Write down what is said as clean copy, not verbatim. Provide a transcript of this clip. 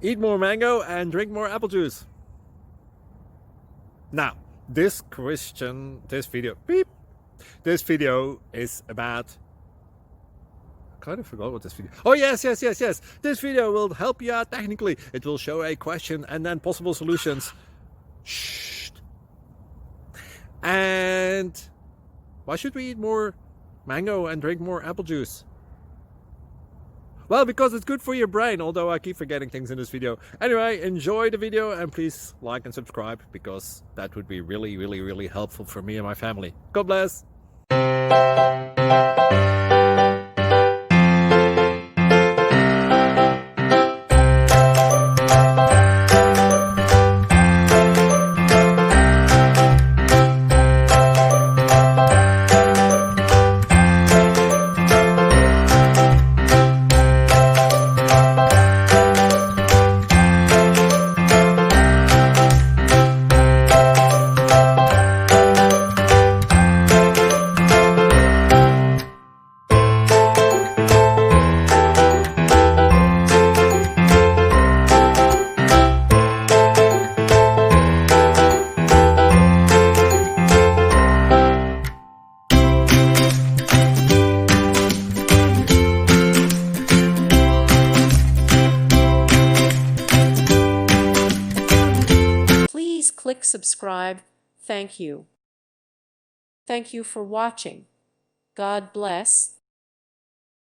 Eat more mango and drink more apple juice. Now, this video is about, I kind of forgot what this video. Oh, yes. This video will help you out technically. It will show a question and then possible solutions. Shh. And why should we eat more mango and drink more apple juice? Well, because it's good for your brain, although I keep forgetting things in this video. Anyway, enjoy the video and please like and subscribe, because that would be really helpful for me and my family. God bless! Please click subscribe. Thank you. Thank you for watching. God bless.